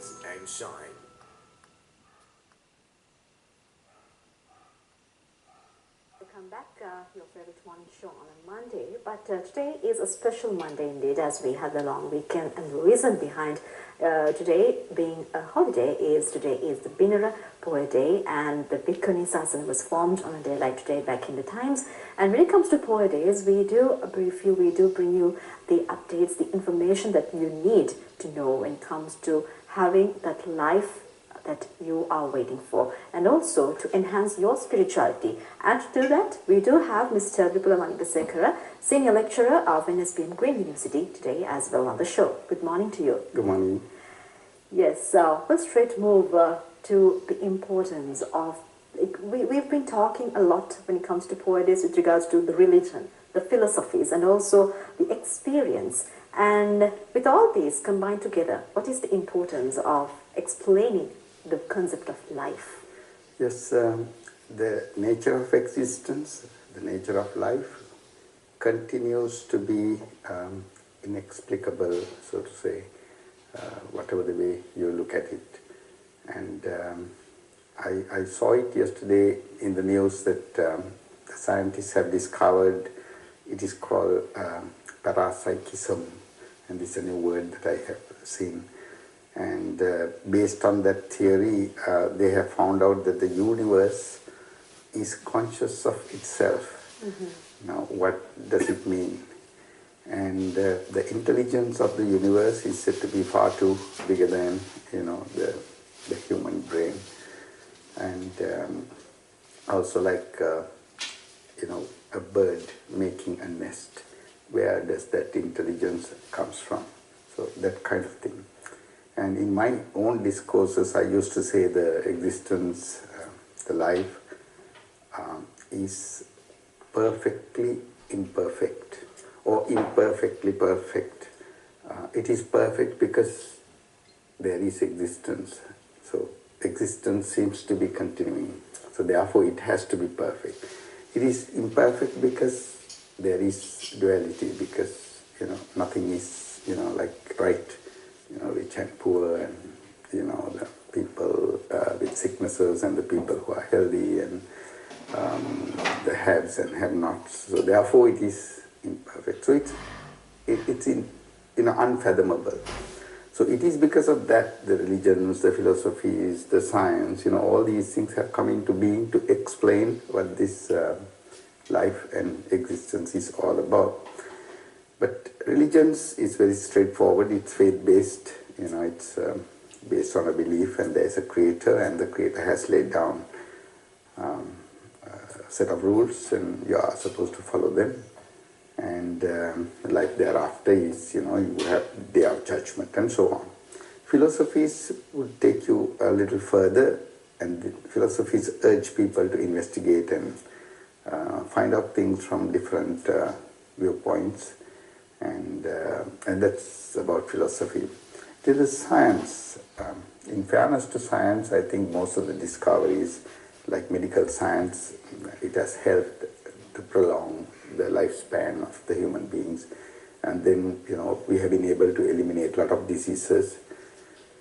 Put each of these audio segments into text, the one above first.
rise and shine. Welcome back, your favorite morning show on a Monday. But today is a special Monday indeed, as we had the long weekend. And the reason behind today being a holiday is today is the Binara Poa Day, and the Bhikkhuni Sasana was formed on a day like today back in the times. And when it comes to Poa Days, we do brief you, we do bring you the updates, the information that you need to know when it comes to having that life that you are waiting for, and also to enhance your spirituality. And to do that, we do have Mr. Vipula Wanigasekera, Senior Lecturer of NSBM Green University, today as well on the show. Good morning to you. Good morning. Yes, we'll straight move to the importance of, we've been talking a lot when it comes to Poa Days with regards to the religion, the philosophies, and also the experience. And with all these combined together, what is the importance of explaining the concept of life? Yes, the nature of existence, the nature of life continues to be inexplicable, so to say, whatever the way you look at it. And I saw it yesterday in the news that the scientists have discovered, it is called parapsychism, and this is a new word that I have seen. And based on that theory, they have found out that the universe is conscious of itself. Mm-hmm. Now, what does it mean? And the intelligence of the universe is said to be far too bigger than, the human brain. And also like, a bird making a nest. Where does that intelligence comes from? So that kind of thing. And in my own discourses, I used to say the existence, the life, is perfectly imperfect or imperfectly perfect. It is perfect because there is existence. So existence seems to be continuing. So therefore it has to be perfect. It is imperfect because there is duality, because, nothing is, like right. Rich and poor, and the people with sicknesses and the people who are healthy, and the haves and have-nots. So therefore, it is imperfect. So it's unfathomable. So it is because of that the religions, the philosophies, the science, all these things have come into being to explain what this life and existence is all about. But religions is very straightforward, it's faith-based, it's based on a belief, and there's a creator, and the creator has laid down a set of rules, and you are supposed to follow them. And life thereafter is, you have day of judgment, and so on. Philosophies would take you a little further, and the philosophies urge people to investigate and find out things from different viewpoints. And that's about philosophy. To the science, in fairness to science, I think most of the discoveries, like medical science, it has helped to prolong the lifespan of the human beings. And then, we have been able to eliminate a lot of diseases.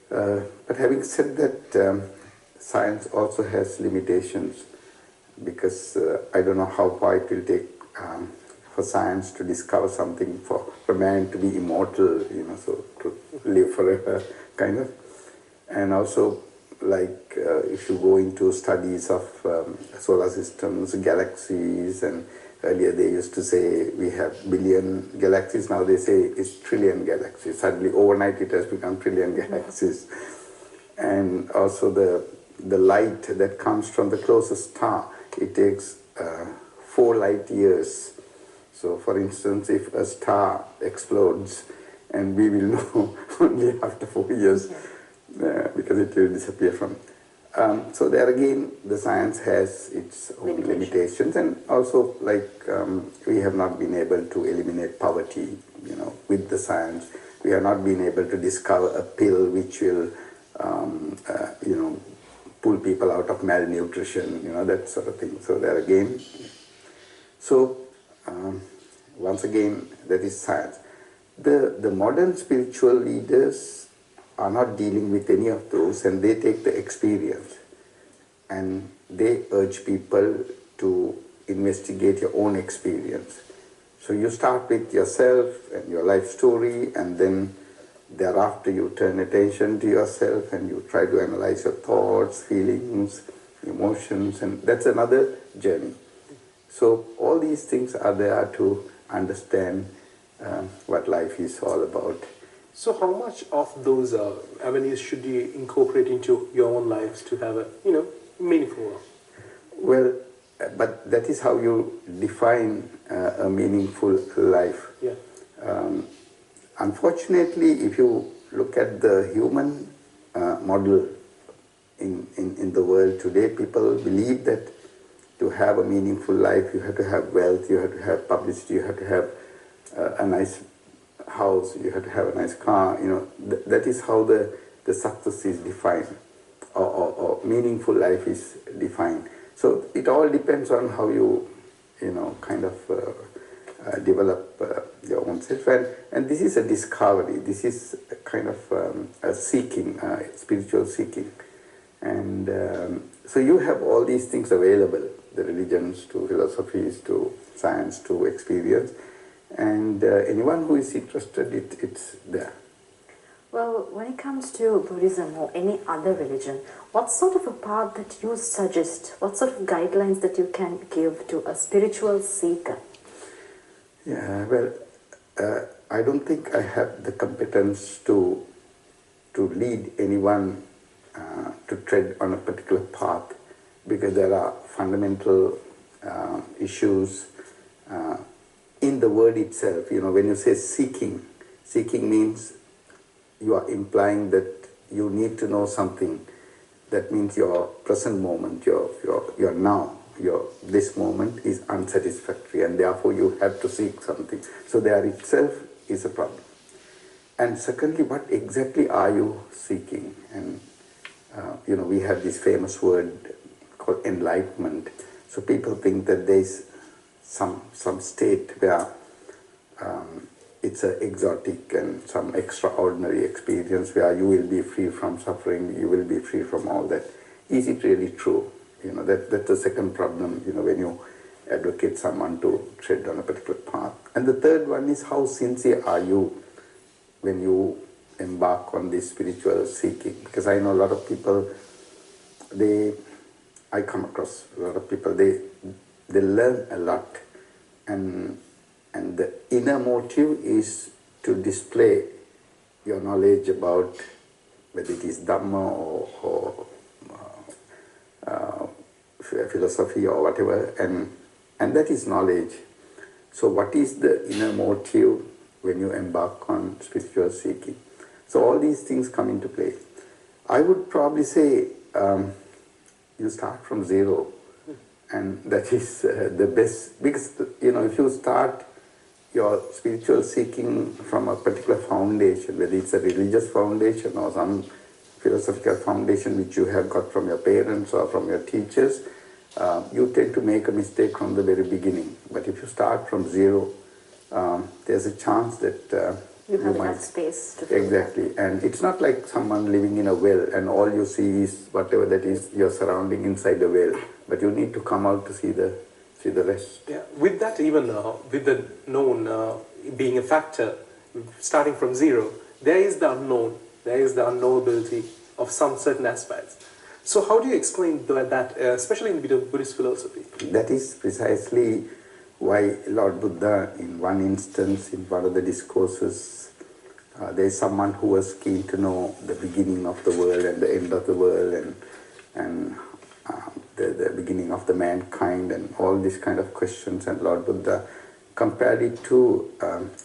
But having said that, science also has limitations, because I don't know how far it will take for science to discover something, for man to be immortal, so to live forever, kind of. And also, like, if you go into studies of solar systems, galaxies, and earlier they used to say we have billion galaxies, now they say it's trillion galaxies. Suddenly, overnight, it has become trillion galaxies. And also the light that comes from the closest star, it takes 4 light years. So, for instance, if a star explodes, and we will know only after 4 years, because it will disappear from. So there again, the science has its own limitations, and also, like, we have not been able to eliminate poverty, with the science. We have not been able to discover a pill which will, pull people out of malnutrition, that sort of thing. So there again, once again, that is science. The modern spiritual leaders are not dealing with any of those, and they take the experience and they urge people to investigate your own experience. So you start with yourself and your life story, and then thereafter you turn attention to yourself and you try to analyze your thoughts, feelings, emotions, and that's another journey. So all these things are there to understand what life is all about. So how much of those avenues should you incorporate into your own lives to have a, meaningful one? Well, but that is how you define a meaningful life. Yeah. Unfortunately, if you look at the human model in the world today, people believe that to have a meaningful life, you have to have wealth, you have to have publicity, you have to have a nice house, you have to have a nice car. That is how the success is defined, or meaningful life is defined. So it all depends on how you, kind of develop your own self. And this is a discovery. This is a kind of a seeking, spiritual seeking. And so you have all these things available, the religions to philosophies to science to experience. And anyone who is interested, it's there. Well, when it comes to Buddhism or any other religion, what sort of a path that you suggest, what sort of guidelines that you can give to a spiritual seeker? Yeah, well, I don't think I have the competence to lead anyone to tread on a particular path, because there are fundamental issues in the word itself. When you say seeking, seeking means you are implying that you need to know something. That means your present moment, your now, this moment is unsatisfactory, and therefore you have to seek something. So there itself is a problem. And secondly, what exactly are you seeking? And we have this famous word called enlightenment. So people think that there is some state where it's an exotic and some extraordinary experience where you will be free from suffering, you will be free from all that. Is it really true? That's the second problem, when you advocate someone to tread on a particular path. And the third one is, how sincere are you when you embark on this spiritual seeking? Because I know a lot of people, I come across a lot of people, they learn a lot, and the inner motive is to display your knowledge about whether it is Dhamma or philosophy or whatever, and that is knowledge. So what is the inner motive when you embark on spiritual seeking? So all these things come into play. I would probably say you start from zero, and that is the best, because if you start your spiritual seeking from a particular foundation, whether it's a religious foundation or some philosophical foundation which you have got from your parents or from your teachers, you tend to make a mistake from the very beginning. But if you start from zero, there's a chance that you have enough space to exactly. And it's not like someone living in a well and all you see is whatever that is your surrounding inside the well, but you need to come out to see the rest. Yeah, with that, even with the known being a factor, starting from zero, there is the unknown, there is the unknowability of some certain aspects. So how do you explain that, especially in Buddhist philosophy? That is precisely why Lord Buddha, in one instance, in one of the discourses, there is someone who was keen to know the beginning of the world and the end of the world, and the beginning of the mankind, and all these kind of questions. And Lord Buddha compared it to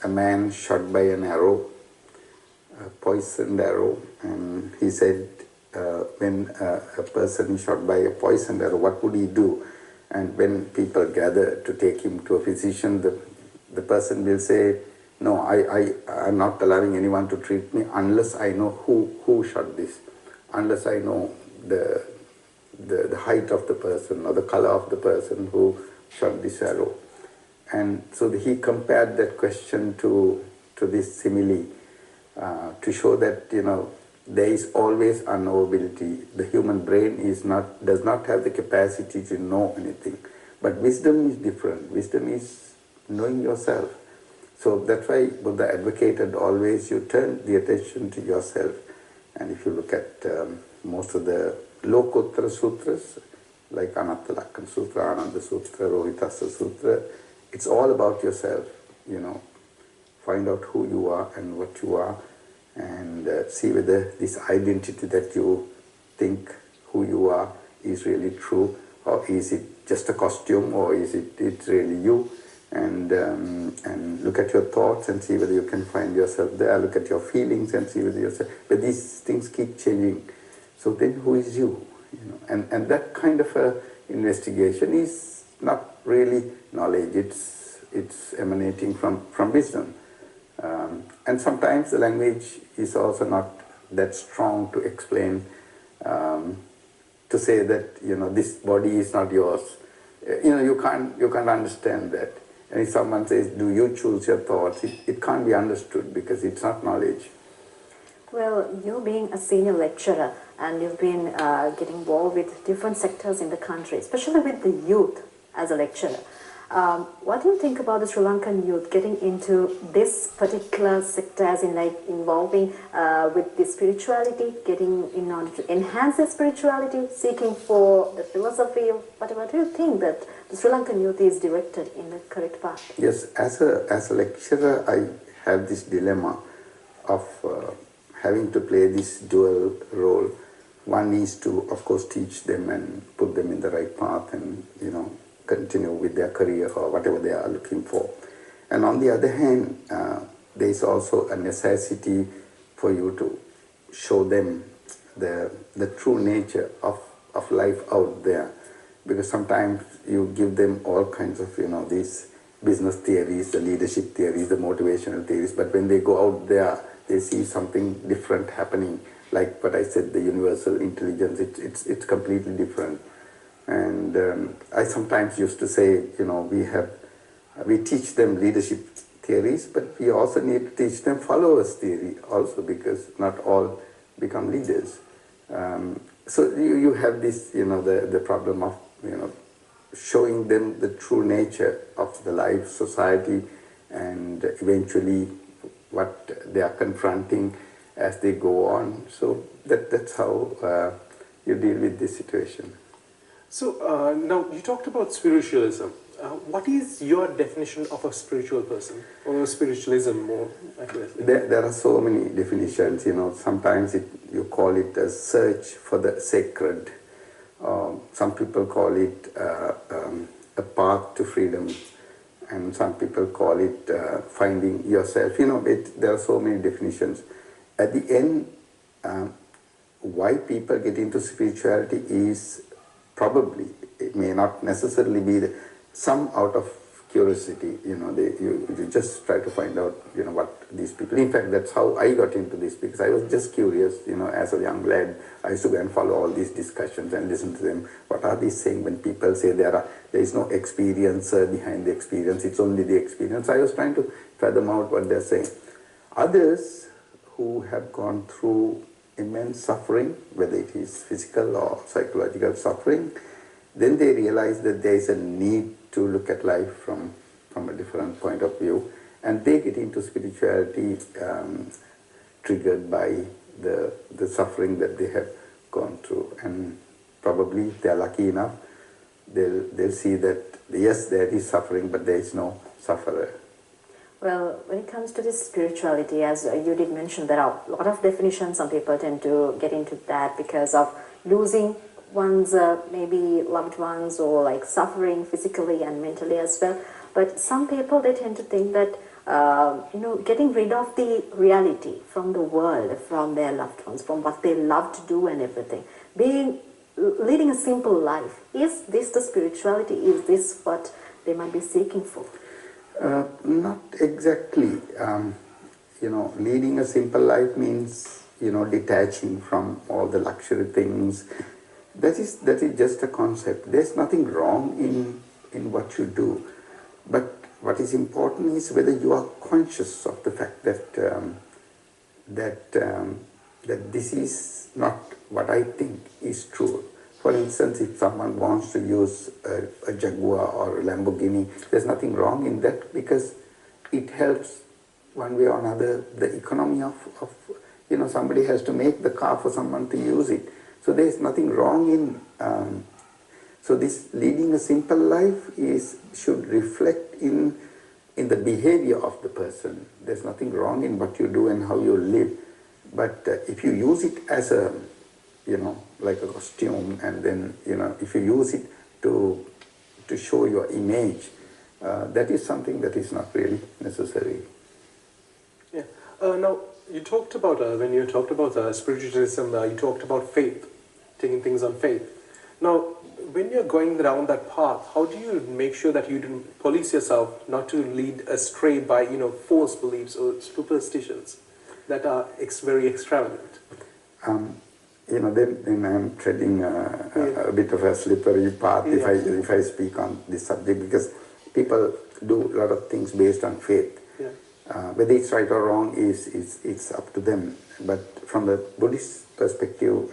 a man shot by an arrow, a poisoned arrow, and he said, when a person is shot by a poisoned arrow, what would he do? And when people gather to take him to a physician, the person will say, no, I'm not allowing anyone to treat me unless I know who shot this, unless I know the height of the person or the color of the person who shot this arrow. And so he compared that question to this simile to show that, there is always unknowability. The human brain does not have the capacity to know anything. But wisdom is different. Wisdom is knowing yourself. So that's why Buddha advocated always you turn the attention to yourself. And if you look at most of the Lokottara sutras, like Anatta Lankan Sutra, Ananda Sutra, Rohitassa Sutra, it's all about yourself, you know. Find out who you are and what you are, and see whether this identity that you think who you are is really true, or is it just a costume, or is it's really you. And look at your thoughts and see whether you can find yourself there. Look at your feelings and see whether yourself. But these things keep changing. So then, who is you? You know, and that kind of a investigation is not really knowledge. It's emanating from wisdom. And sometimes the language is also not that strong to explain, to say that, you know, this body is not yours. You know, you can't understand that. And if someone says, do you choose your thoughts, it can't be understood because it's not knowledge. Well, you being a senior lecturer and you've been getting involved with different sectors in the country, especially with the youth as a lecturer. What do you think about the Sri Lankan youth getting into this particular sector, as in like involving with the spirituality, getting in order to enhance their spirituality, seeking for the philosophy of whatever? Do you think that the Sri Lankan youth is directed in the correct path? Yes, as a lecturer, I have this dilemma of having to play this dual role. One is to, of course, teach them and put them in the right path and, you know, continue with their career or whatever they are looking for. And on the other hand, there is also a necessity for you to show them the true nature of life out there. Because sometimes you give them all kinds of, you know, these business theories, the leadership theories, the motivational theories, but when they go out there, they see something different happening. Like what I said, the universal intelligence, it's completely different. And I sometimes used to say, you know, we teach them leadership theories, but we also need to teach them followers theory also, because not all become leaders. So you have this, you know, the problem of, you know, showing them the true nature of the life, society, and eventually what they are confronting as they go on. So that's how you deal with this situation. So now you talked about spiritualism. What is your definition of a spiritual person, or spiritualism more accurately? There are so many definitions, you know. Sometimes you call it a search for the sacred. Some people call it a path to freedom, and some people call it finding yourself. You know, there are so many definitions. At the end, why people get into spirituality is probably, it may not necessarily be some out of curiosity, you know, you just try to find out, you know, what these people, in fact, that's how I got into this, because I was just curious, you know, as a young lad, I used to go and follow all these discussions and listen to them. What are they saying when people say there is no experience behind the experience, it's only the experience? I was trying to fathom out what they're saying. Others who have gone through immense suffering, whether it is physical or psychological suffering, then they realize that there is a need to look at life from a different point of view, and they get into spirituality triggered by the suffering that they have gone through. And probably if they are lucky enough, they'll see that yes, there is suffering, but there is no sufferer. Well, when it comes to this spirituality, as you did mention, there are a lot of definitions. Some people tend to get into that because of losing one's maybe loved ones, or like suffering physically and mentally as well. But some people, they tend to think that you know, getting rid of the reality from the world, from their loved ones, from what they love to do and everything, leading a simple life. Is this the spirituality? Is this what they might be seeking for? Not exactly. You know, leading a simple life means, you know, detaching from all the luxury things. That is just a concept. There's nothing wrong in what you do. But what is important is whether you are conscious of the fact that that this is not what I think is true. For instance, if someone wants to use a Jaguar or a Lamborghini, there's nothing wrong in that because it helps one way or another the economy of somebody has to make the car for someone to use it. So there's nothing wrong in, so this leading a simple life should reflect in the behavior of the person. There's nothing wrong in what you do and how you live. But if you use it as a, like a costume, and then, if you use it to show your image, that is something that is not really necessary. Yeah. Now, you talked about, when you talked about spiritualism, you talked about faith, taking things on faith. Now, when you're going down that path, how do you make sure that you don't police yourself not to lead astray by, false beliefs or superstitions that are very extravagant? Then I'm treading a bit of a slippery path if I speak on this subject, because people do a lot of things based on faith. Yeah. Whether it's right or wrong it's up to them. But from the Buddhist perspective,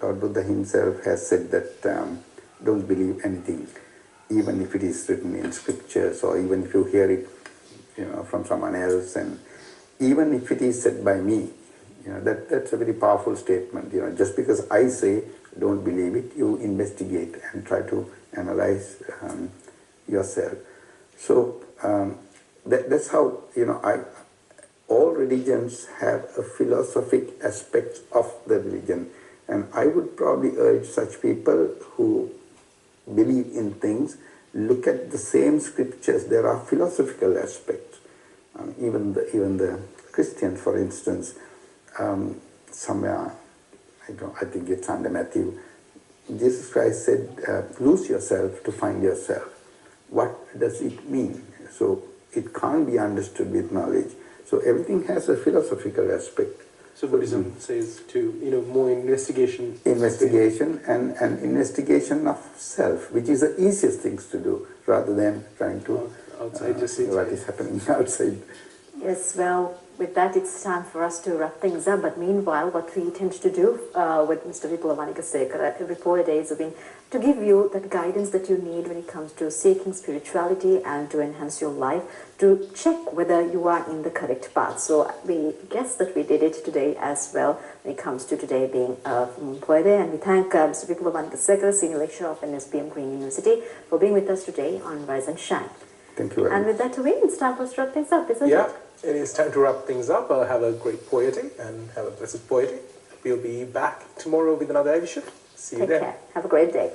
Lord Buddha himself has said that don't believe anything, even if it is written in scriptures, or even if you hear it, from someone else, and even if it is said by me. That's a very powerful statement. Just because I say don't believe it, you investigate and try to analyze yourself. So that's how all religions have a philosophic aspect of the religion, and I would probably urge such people who believe in things, look at the same scriptures. There are philosophical aspects. Even the Christians, for instance, somewhere, I think it's under Matthew, Jesus Christ said, lose yourself to find yourself. What does it mean? So it can't be understood with knowledge. So everything has a philosophical aspect. So Buddhism says to, more investigation. Investigation and investigation of self, which is the easiest things to do, rather than trying to outside just what is happening outside. Yes, well, with that it's time for us to wrap things up, but meanwhile what we intend to do with Mr. Vipula Wanigasekera every 4 days have been to give you that guidance that you need when it comes to seeking spirituality and to enhance your life, to check whether you are in the correct path. So we guess that we did it today as well when it comes to today being Poe Day, and we thank Mr. Vipula Wanigasekera, Senior Lecturer of NSPM Green University, for being with us today on Rise and Shine. Thank you very much. And with that, it's time for us to wrap things up, isn't it? Yeah, it is time to wrap things up. Have a great Poe Day and have a blessed Poe Day. We'll be back tomorrow with another edition. See you Take then. care. Have a great day.